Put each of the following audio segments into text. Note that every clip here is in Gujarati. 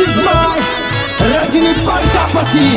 Music by Rajini Prajapati.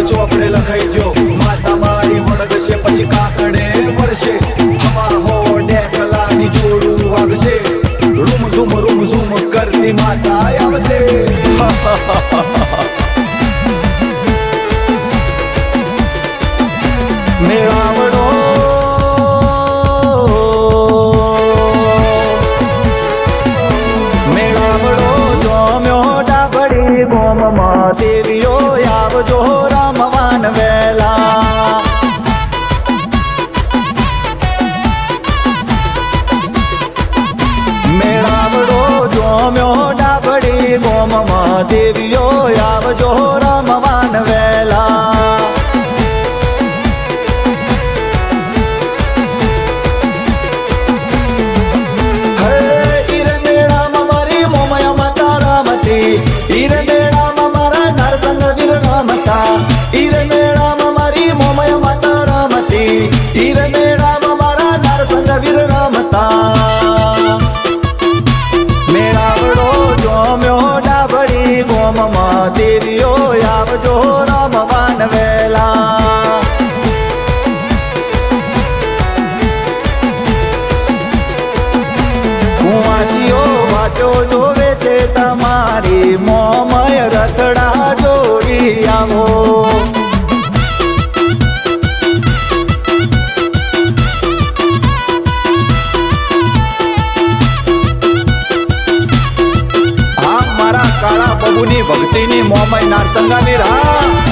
ચોપડે લખાઈ જો માતા મારી વળગશે પછી કાકડે વળશે હવા હો ડેકલાની જોડું વાગશે રૂમ ઝૂમ કરતી માતા આવશે મેળાવડો જોમ્યો ડાબડી ગોમમાં દેવીઓ આવજો વેલા મેળાવડો જોમ્યો ડાબડી ગોમમાં દેવીઓ આવજો રમવાન વેલા ઈરે મેળામાં મારી મોમયા માતા રમતી ઈરે મેળામાં મારા નરસંગ વીર રમતા ઈરે મેળામાં મારી મોમય માતા રમતી ઈરે મેળામાં મારા નરસંગ વીર રમતા મેળાવડો જોમ્યો ડાબડી ગોમમાં દેવીઓ આવજો રમવાન વેલા કુંવાસીઓ વાટો જોવે છે તમારી મોમય રથડા જોડી આવો કાળા બબુની ભક્તિની મોમય નારસંગાની રાહ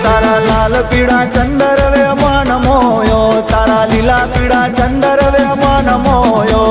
તારા લાલ પીળા ચંદર વે મન મોયો તારા લીલા પીળા ચંદર વે મન મોયો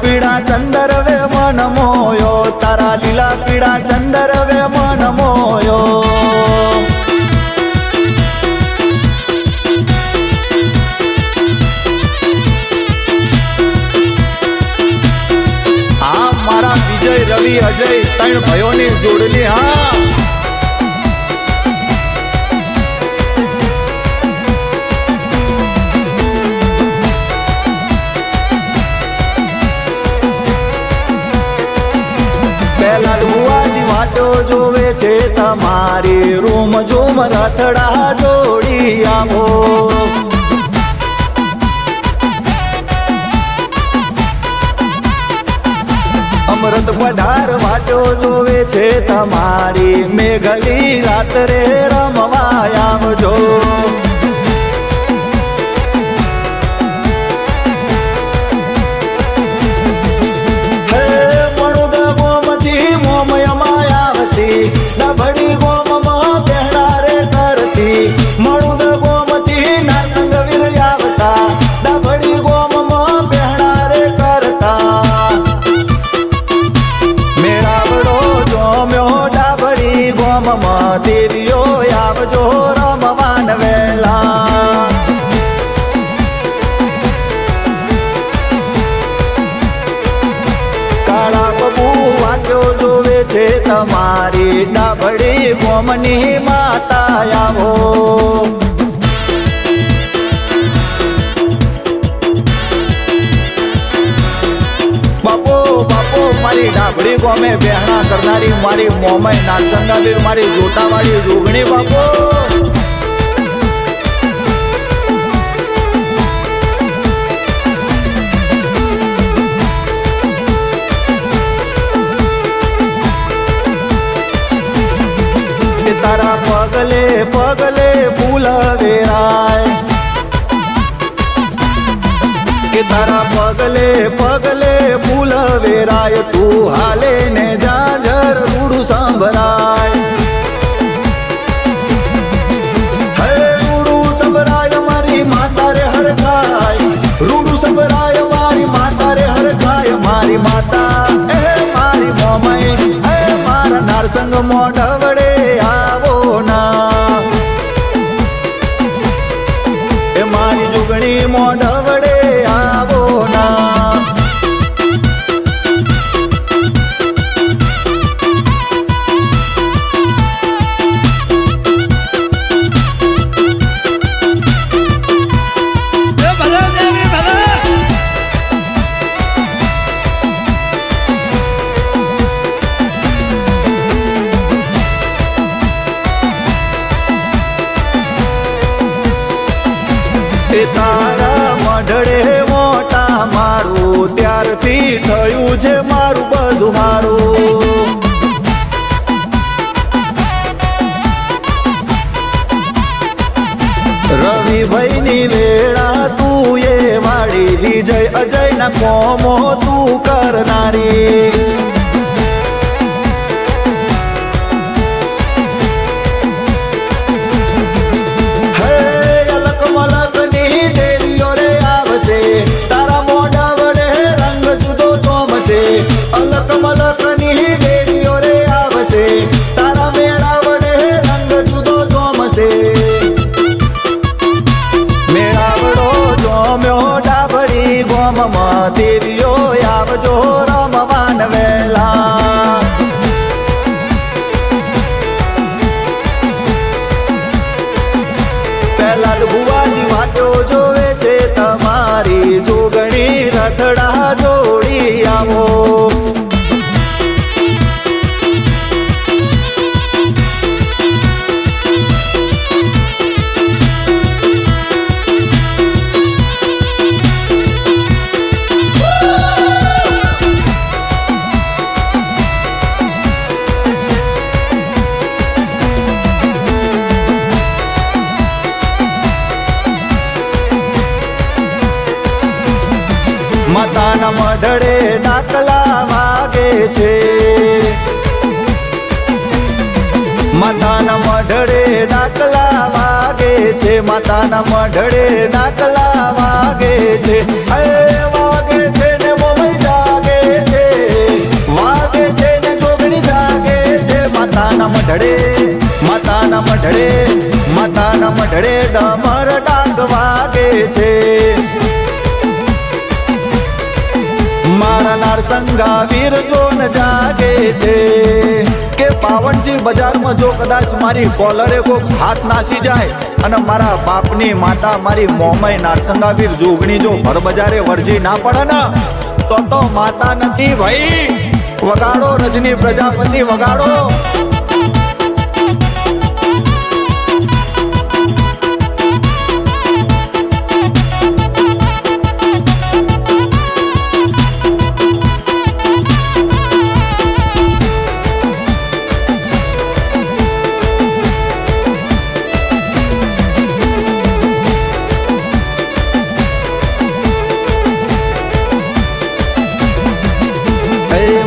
પીળા ચંદર વે મન મોયો તારા લીલા પીળા ચંદર વે મન મોયો આ મારા વિજય રવિ અજય ત્રણ ભાઈઓની જોડલી હા વાટો જોવે છે તમારી રૂમ ઝૂમ રથડા જોડી આવો અમૃત પધાર વાટો જોવે છે તમારી મેઘલી રાત્રે રમવા આવજો ડાબડી ગોમમાં પહેણારે કરતી મળુદ ગોમથી નારસંગ વીર આવતા ડાબડી ગોમમાં પહેણારે કરતા મેળાવડો જોમ્યો ડાબડી ગોમમાં દેવીઓ આવજો રમવાન વેલા કાળા બબુ વાટો જોવે છે તમારી ડાબડી ગોમની માતા આવો બાપો બાપો મારી ડાબડી ગોમે બેહણા કરનારી મારી મોમય નારસંગાવીર મારી જોટાવાળી જોગણી બાપો તારા પગલે કે તારા પગલે પગલે ફૂલ વેરાય તું હાલે ને જાજર રૂડું સંભરાય હે રૂડું સંભરાય મારી માતા રે હરખાય રૂડું સંભરાય મારી માતા રે હરખાય મારી માતા એ મારી મોમય એ મારા નારસંગ મોઢવડે આવો ના એ મારી જુગણી મોઢવડે આવો ના તારા મઢડે મોટા મારું ત્યારથી થયું છે મારું બધું મારું રવિભાઈની વેળા તું એ વાળી વિજય અજય ના કોમો તું કરનારી અલક મલકની દેવીઓ રે આવશે તારા મેળા વડે રંગ જુદો જોમશે મેળાવડો જોમ્યો ડાબડી ગોમમાં દેવીઓ આવજો રમવાન વેલા પહેલા તો ભુવાજી વાટો જોવે છે તમારી જોગણી રથડા જોડી આવો માતાના મઢડે ડાકલા વાગે છે માતાના મઢડે ડાકલા વાગે છે માતાના મઢડે ડાકલા વાગે છે હે વાગે છે ને મોમઈ જાગે છે વાગે છે ને જોગણી જાગે છે માતાના મઢડે માતાના મઢડે માતાના મઢડે ડમર ડાક વાગે છે મારા નારસંગા વીર જોન જાગે છે કે પાવનસિંહ બજારમાં જો કદાચ મારી કોલરે કોક હાથ નાસી જાય અને મારા બાપની માતા મારી મોમય નારસંગા વીર જોગણી જો ભર બજારે વરજી ના પડે ને તો માતા નથી ભાઈ વગાડો રજની પ્રજાપતિ વગાડો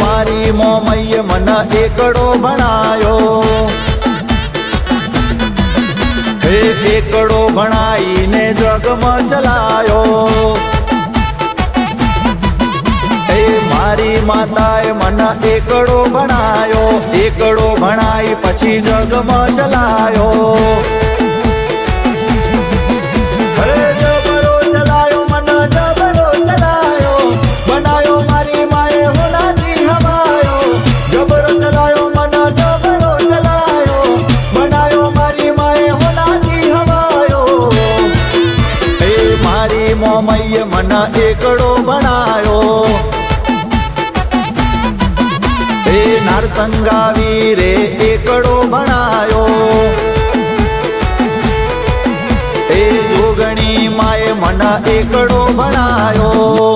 મારી મોમૈયે મને એકડો ભણાયો હે એકડો ભણાઈને જગમાં ચલાયો હે મારી માતાએ મને એકડો ભણાયો એકડો ભણાઈ પછી જગમાં ચલાયો મોમૈયે મને એકડો ભણાયો એ નારસંગા વીરે એકડો ભણાયો એ જોગણી માએ મને એકડો ભણાયો